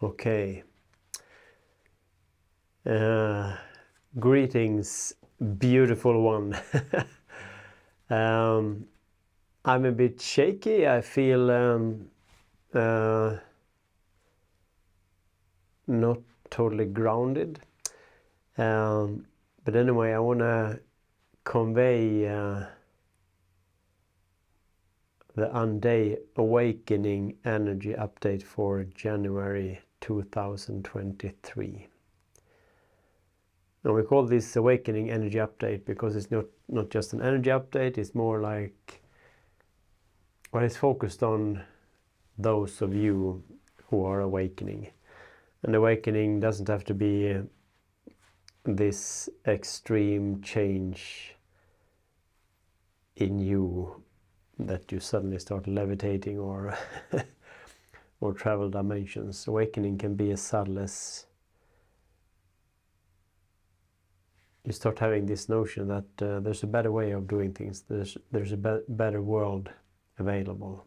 Okay. Greetings, beautiful one. I'm a bit shaky. I feel not totally grounded. But anyway, I want to convey the An-Dei Awakening Energy Update for January 2023. And we call this Awakening Energy Update because it's not just an energy update, it's more like, well, it's focused on those of you who are awakening. And awakening doesn't have to be this extreme change in you that you suddenly start levitating or or travel dimensions. Awakening can be as subtle as you start having this notion that there's a better way of doing things. There's a better world available.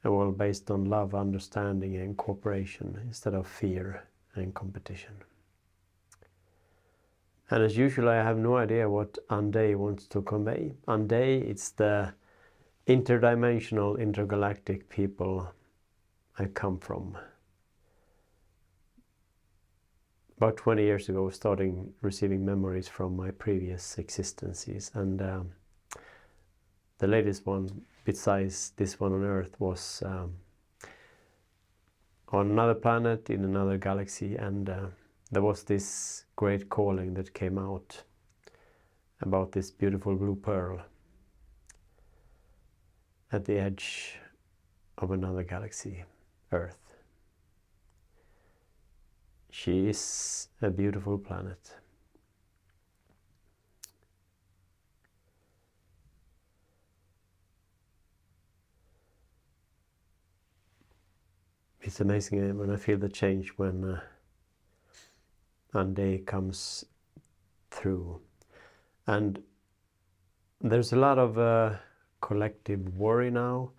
A world based on love, understanding and cooperation instead of fear and competition. And as usual, I have no idea what An-Dei wants to convey. An-Dei, it's the interdimensional, intergalactic people I come from. About 20 years ago, starting receiving memories from my previous existences, and the latest one, besides this one on Earth, was on another planet in another galaxy, and there was this great calling that came out about this beautiful blue pearl at the edge of another galaxy, Earth. She is a beautiful planet. It's amazing when I feel the change when An-Dei comes through. And there's a lot of collective worry now.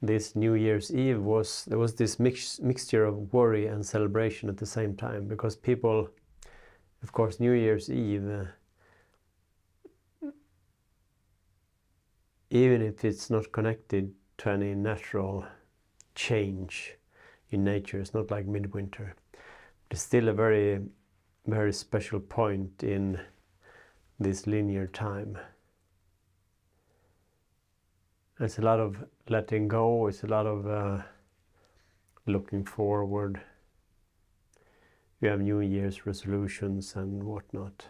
This New Year's Eve there was this mixture of worry and celebration at the same time, because people, of course, New Year's Eve, even if it's not connected to any natural change in nature, it's not like midwinter, it's still a very, very special point in this linear time. It's a lot of letting go, it's a lot of looking forward. You have New Year's resolutions and whatnot.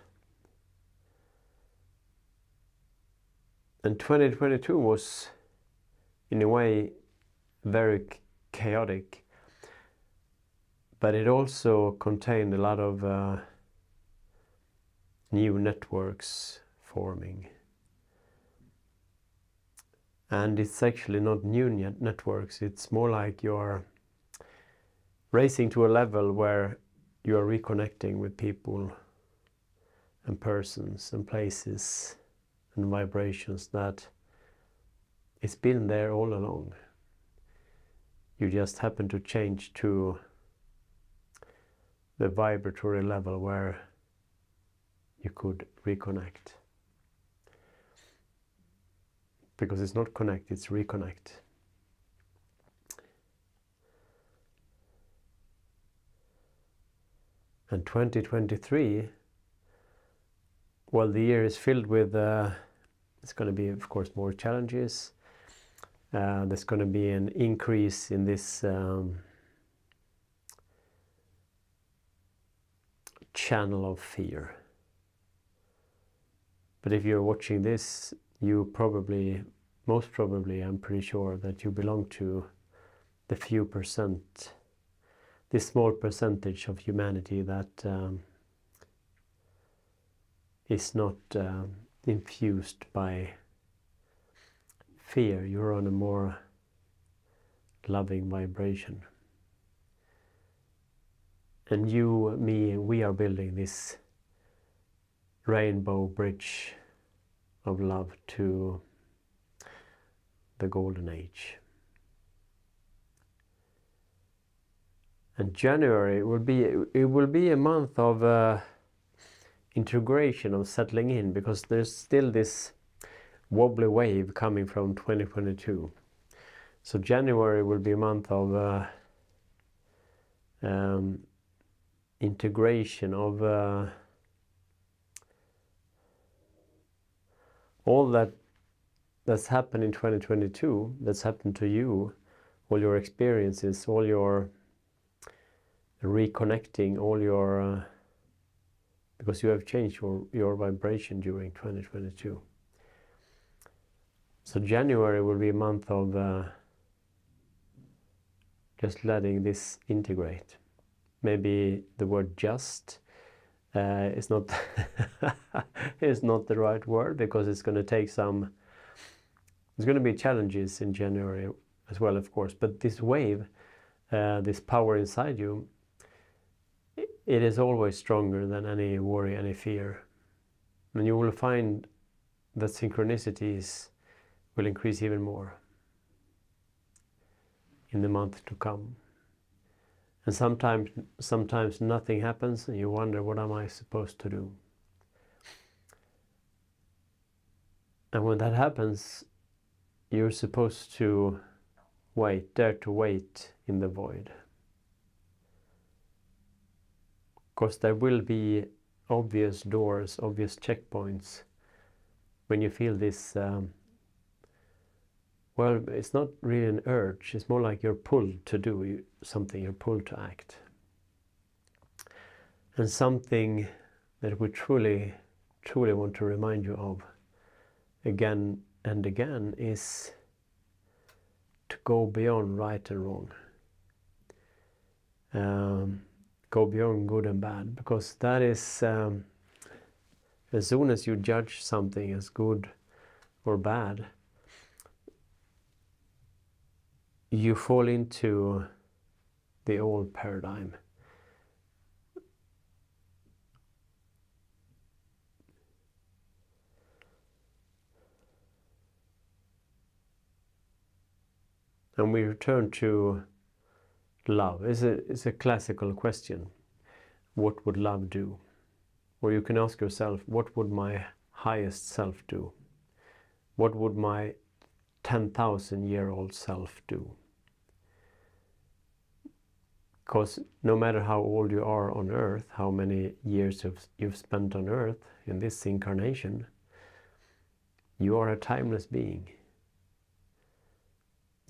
And 2022 was, in a way, very chaotic, but it also contained a lot of new networks forming. And it's actually not new networks, it's more like you're racing to a level where you are reconnecting with people and persons and places and vibrations that it's been there all along. You just happen to change to the vibratory level where you could reconnect. Because it's not connect, it's reconnect. And 2023, well, the year is filled with, it's going to be, of course, more challenges. There's going to be an increase in this channel of fear. But if you're watching this, you probably, most probably, I'm pretty sure that you belong to the few percent, this small percentage of humanity that is not infused by fear. You're on a more loving vibration. And you, me, we are building this rainbow bridge of love to the golden age. And January will be a month of integration, of settling in, because there's still this wobbly wave coming from 2022. So January will be a month of integration of all that's happened in 2022, that's happened to you, all your experiences, all your reconnecting, all your because you have changed your vibration during 2022. So January will be a month of just letting this integrate. Maybe the word just is not is not the right word, because it's going to take some, there's going to be challenges in January as well, of course, but this wave, this power inside you, it is always stronger than any worry, any fear. And you will find that synchronicities will increase even more in the month to come. And sometimes nothing happens and you wonder, what am I supposed to do? And when that happens, you're supposed to dare to wait in the void. Because there will be obvious doors, obvious checkpoints when you feel this, well, it's not really an urge, it's more like you're pulled to do something, you're pulled to act. And something that we truly want to remind you of again and again is to go beyond right and wrong. Go beyond good and bad, because that is, as soon as you judge something as good or bad, you fall into the old paradigm. And we return to love. It's a classical question. What would love do? Or you can ask yourself, what would my highest self do? What would my 10,000-year-old self do? Because no matter how old you are on earth, how many years you've spent on earth in this incarnation, you are a timeless being.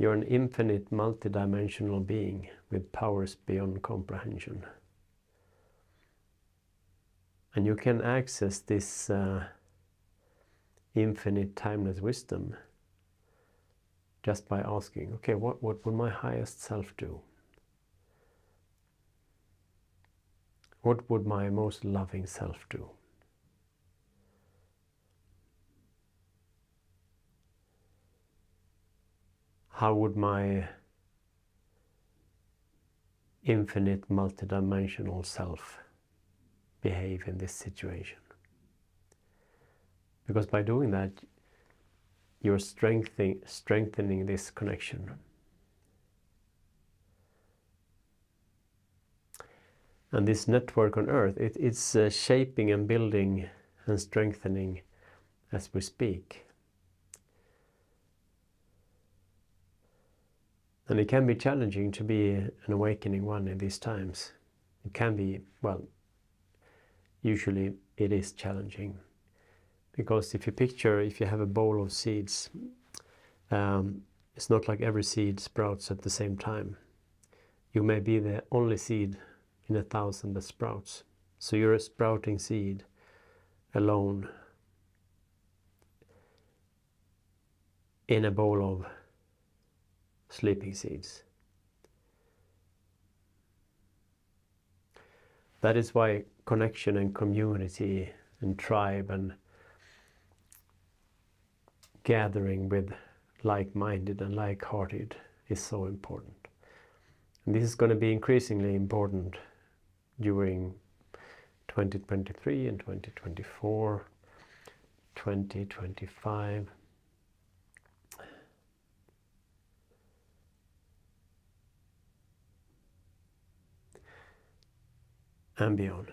You're an infinite, multidimensional being with powers beyond comprehension. And you can access this infinite, timeless wisdom just by asking, okay, what would my highest self do? What would my most loving self do? How would my infinite, multidimensional self behave in this situation? Because by doing that, you're strengthening this connection. And this network on Earth, it's shaping and building and strengthening as we speak. And it can be challenging to be an awakening one in these times. It can be, well, usually it is challenging. Because if you have a bowl of seeds, it's not like every seed sprouts at the same time. You may be the only seed in 1,000 that sprouts. So you're a sprouting seed alone in a bowl of sleeping seeds. That is why connection and community and tribe and gathering with like-minded and like-hearted is so important. And this is going to be increasingly important during 2023 and 2024, 2025. and beyond.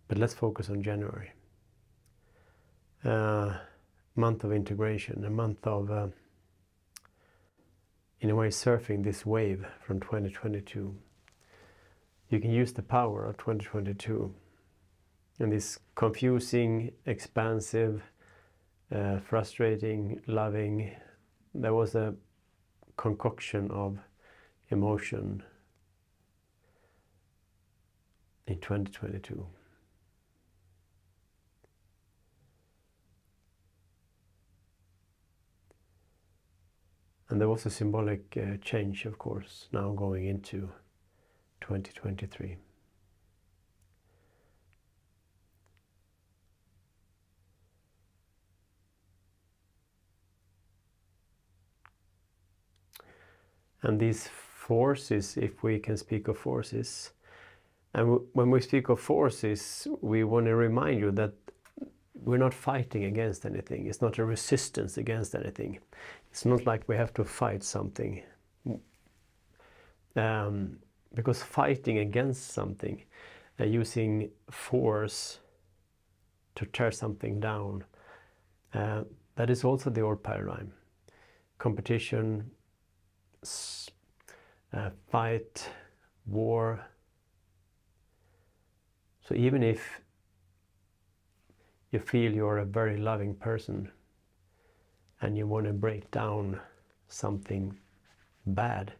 But let's focus on January. Month of integration, a month of, in a way, surfing this wave from 2022. You can use the power of 2022 and this confusing, expansive, frustrating, loving. There was a concoction of emotion in 2022. And there was a symbolic change, of course, now going into 2023. And these forces, if we can speak of forces, and when we speak of forces, we want to remind you that we're not fighting against anything. It's not a resistance against anything. It's not like we have to fight something. Because fighting against something, using force to tear something down, that is also the old paradigm. Competition, fight, war. So even if you feel you're a very loving person and you want to break down something bad,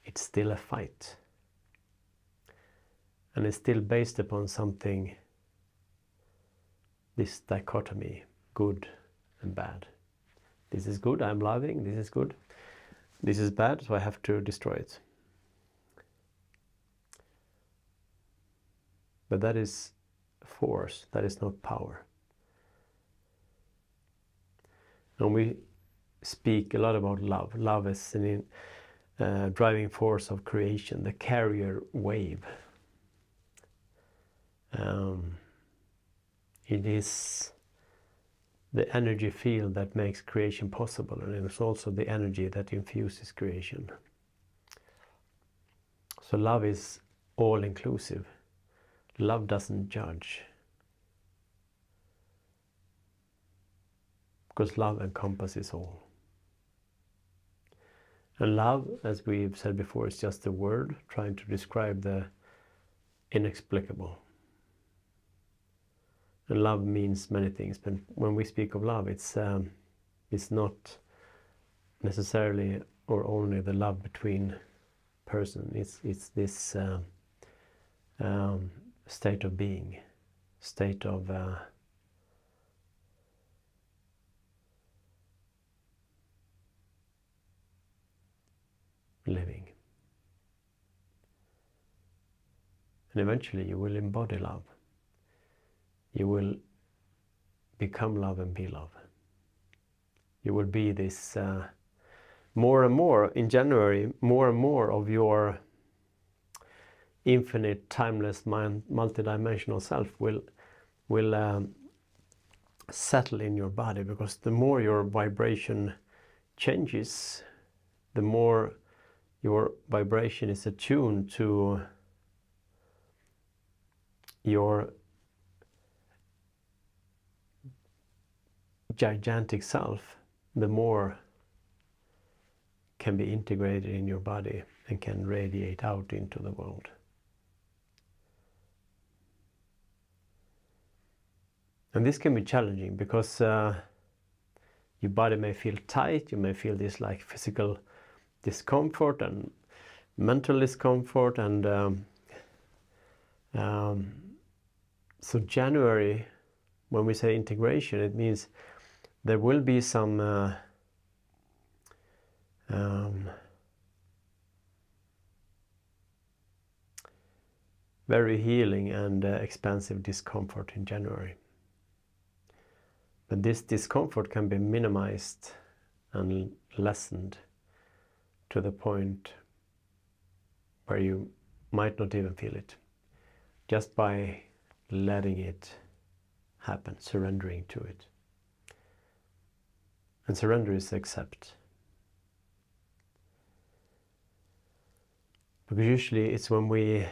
it's still a fight. And it's still based upon something, this dichotomy, good and bad. This is good, I'm loving, this is good. This is bad, so I have to destroy it. But that is force, that is not power. And we speak a lot about love. Love is an driving force of creation, the carrier wave. It is the energy field that makes creation possible, and it's also the energy that infuses creation. So love is all-inclusive. Love doesn't judge, because love encompasses all. And love, as we've said before, is just a word trying to describe the inexplicable. And love means many things, but when we speak of love, it's not necessarily or only the love between persons. It's this state of being, state of living. And eventually you will embody love. You will become love and be love. You will be this more and more, in January, more and more of your infinite, timeless, multidimensional self will settle in your body, because the more your vibration changes, the more your vibration is attuned to your gigantic self, the more can be integrated in your body and can radiate out into the world. And this can be challenging, because your body may feel tight, you may feel this like physical discomfort and mental discomfort, and so January, when we say integration, it means there will be some very healing and expansive discomfort in January. But this discomfort can be minimized and lessened to the point where you might not even feel it, just by letting it happen, surrendering to it. And surrender is accept. Because usually it's when we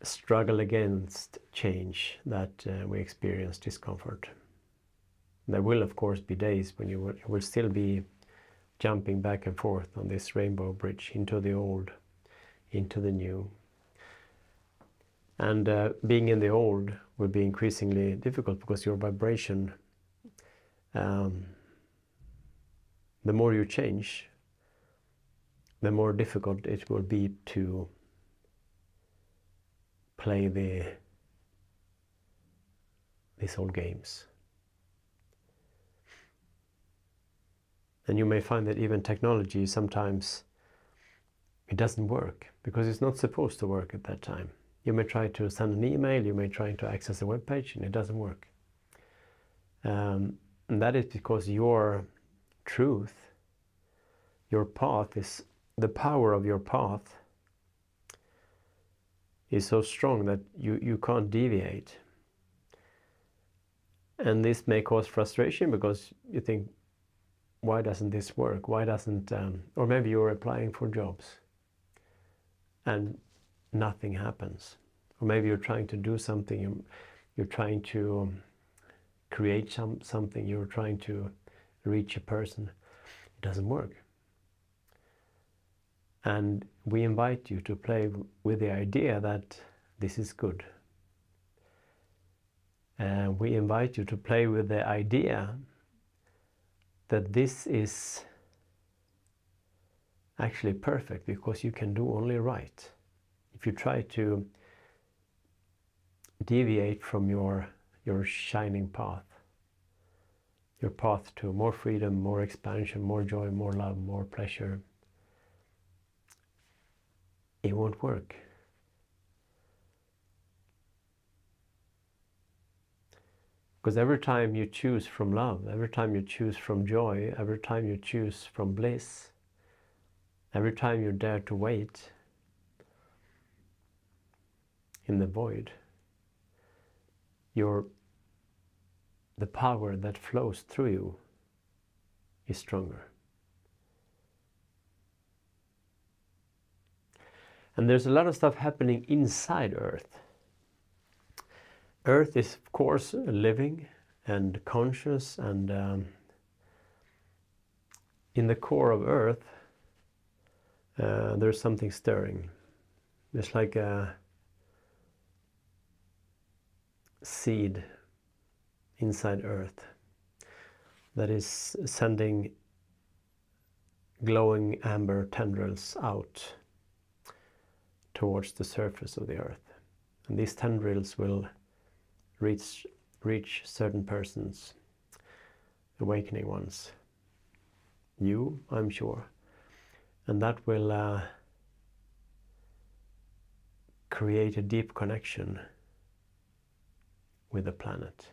struggle against change that we experience discomfort. There will of course be days when you will still be jumping back and forth on this rainbow bridge into the old, into the new. And being in the old will be increasingly difficult because your vibration, the more you change, the more difficult it will be to play these old games. And you may find that even technology sometimes it doesn't work because it's not supposed to work at that time. You may try to send an email, you may try to access a web page, and it doesn't work. And that is because your truth, your path is, the power of your path is so strong that you can't deviate. And this may cause frustration because you think, why doesn't this work? Why doesn't, or maybe you're applying for jobs and nothing happens. Or maybe you're trying to do something, you're trying to create something, you're trying to reach a person. It doesn't work. And we invite you to play with the idea that this is good. And we invite you to play with the idea that this is actually perfect because you can do only right. If you try to deviate from your shining path, your path to more freedom, more expansion, more joy, more love, more pleasure, it won't work. Because every time you choose from love, every time you choose from joy, every time you choose from bliss, every time you dare to wait in the void, the power that flows through you is stronger. And there's a lot of stuff happening inside Earth. Earth is, of course, living and conscious, and in the core of Earth, there's something stirring. There's like a seed inside Earth that is sending glowing amber tendrils out towards the surface of the Earth. And these tendrils will reach certain persons, awakening ones. You, I'm sure. And that will create a deep connection with the planet.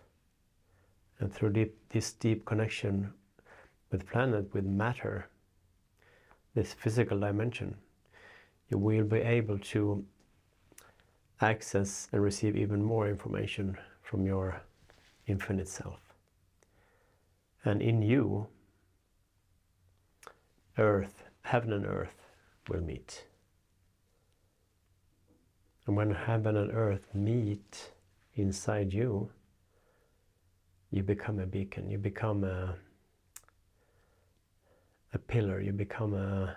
And through this deep connection with planet, with matter, this physical dimension, you will be able to access and receive even more information from your infinite self. And in you, earth, heaven and earth will meet. And when heaven and earth meet inside you, you become a beacon, you become a pillar, you become a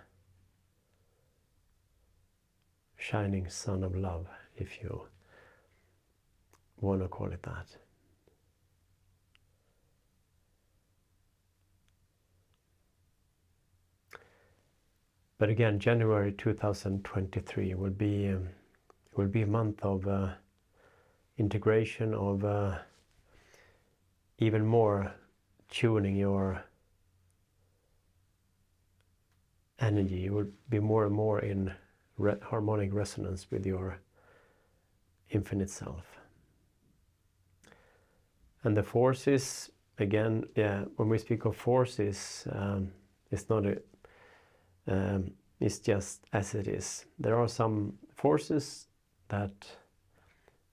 shining sun of love, if you want to call it that. But again, January 2023 will be a month of integration, of even more tuning your energy. You will be more and more in harmonic resonance with your infinite self. And the forces, again, when we speak of forces, it's not it's just as it is. There are some forces that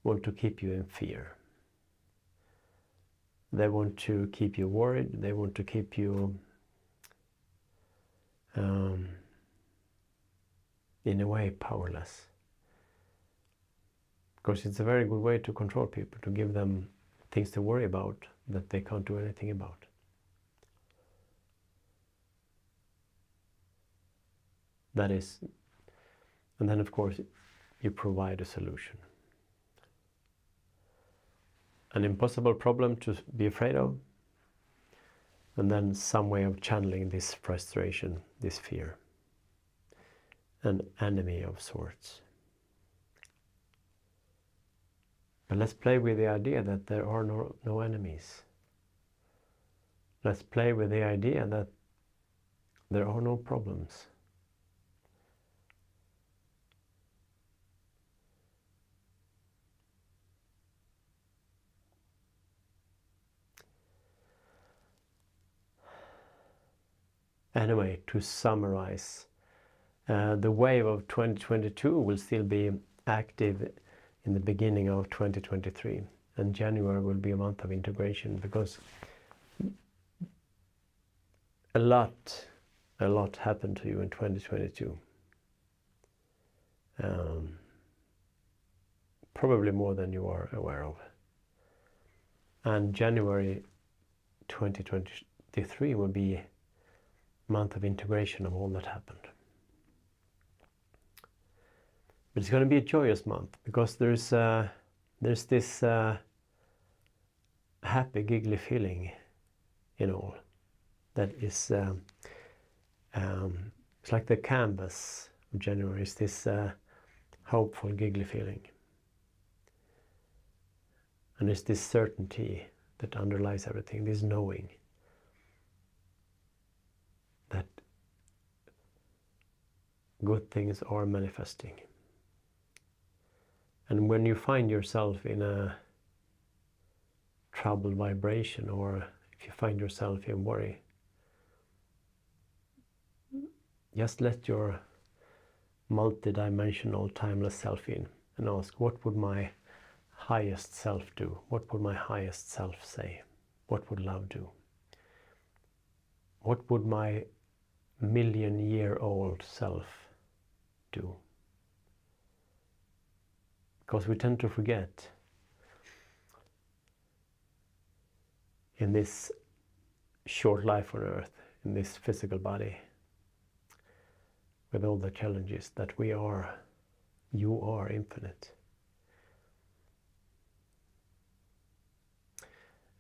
want to keep you in fear. They want to keep you worried. They want to keep you in a way powerless. Because it's a very good way to control people, to give them things to worry about that they can't do anything about. That is, and then of course you provide a solution. An impossible problem to be afraid of, and then some way of channeling this frustration, this fear. An enemy of sorts. But let's play with the idea that there are no enemies. Let's play with the idea that there are no problems. Anyway, to summarize, the wave of 2022 will still be active in the beginning of 2023, and January will be a month of integration, because a lot happened to you in 2022. Probably more than you are aware of. And January 2023 will be a month of integration of all that happened. But it's going to be a joyous month, because there's this happy, giggly feeling in all. That is, it's like the canvas of January is this hopeful, giggly feeling. And it's this certainty that underlies everything, this knowing that good things are manifesting. And when you find yourself in a troubled vibration, or if you find yourself in worry, just let your multi-dimensional, timeless self in and ask, what would my highest self do? What would my highest self say? What would love do? What would my million-year-old self do? Because we tend to forget in this short life on earth, in this physical body, with all the challenges, that you are infinite.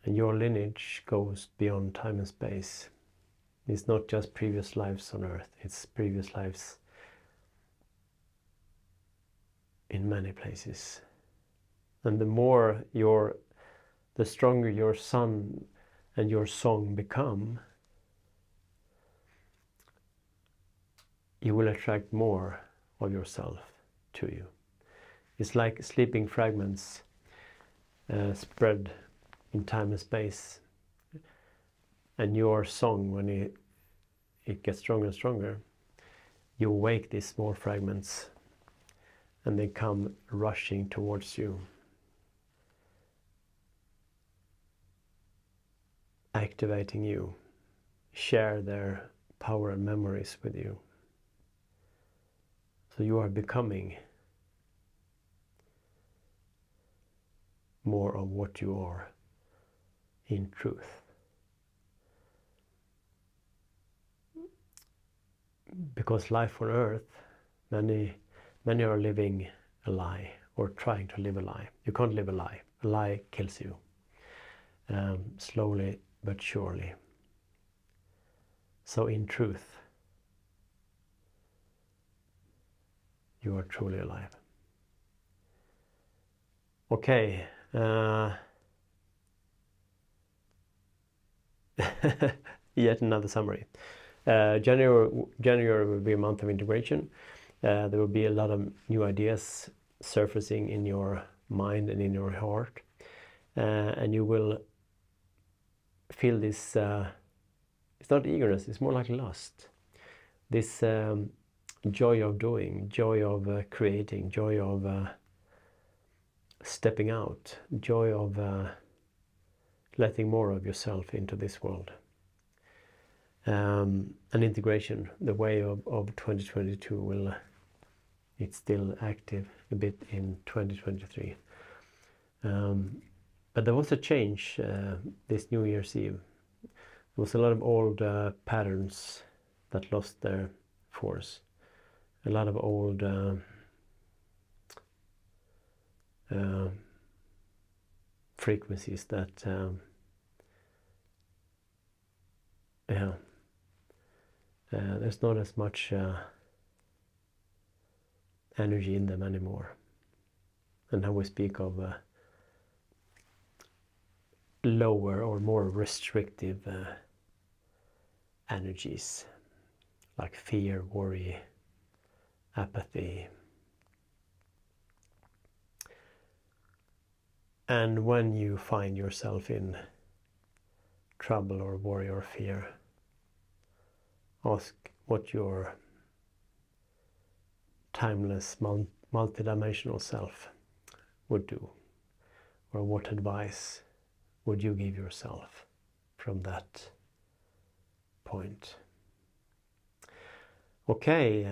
And your lineage goes beyond time and space. It's not just previous lives on earth, it's previous lives in many places. And the stronger your sun and your song become, you will attract more of yourself to you. It's like sleeping fragments spread in time and space. And your song, when it gets stronger and stronger, you awake these small fragments, and they come rushing towards you, activating you, share their power and memories with you. So you are becoming more of what you are in truth. Because life on earth, many are living a lie, or trying to live a lie. You can't live a lie. A lie kills you, slowly but surely. So in truth, you are truly alive. Okay. Yet another summary. January will be a month of integration. There will be a lot of new ideas surfacing in your mind and in your heart. And you will feel this, it's not eagerness, it's more like lust. This joy of doing, joy of creating, joy of stepping out, joy of letting more of yourself into this world. An integration, the way of 2022 will it's still active a bit in 2023. But there was a change this New Year's Eve. There was a lot of old patterns that lost their force. A lot of old frequencies that there's not as much energy in them anymore. And now we speak of lower or more restrictive energies like fear, worry, apathy. And when you find yourself in trouble or worry or fear, ask what your timeless, multidimensional self would do, or what advice would you give yourself from that point. Okay,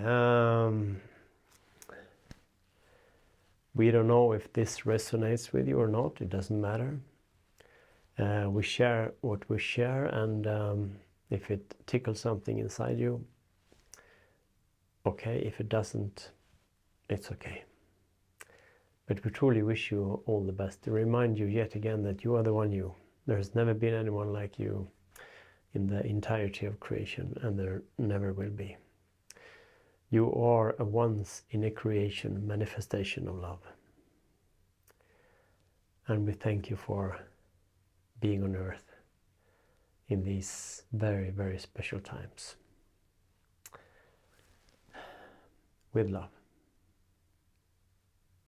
we don't know if this resonates with you or not. It doesn't matter. We share what we share, and if it tickles something inside you, okay. If it doesn't, it's okay. But we truly wish you all the best. To remind you yet again that you are the one you. There has never been anyone like you in the entirety of creation, and there never will be. You are a once in a creation manifestation of love. And we thank you for being on earth in these very, very special times. With love.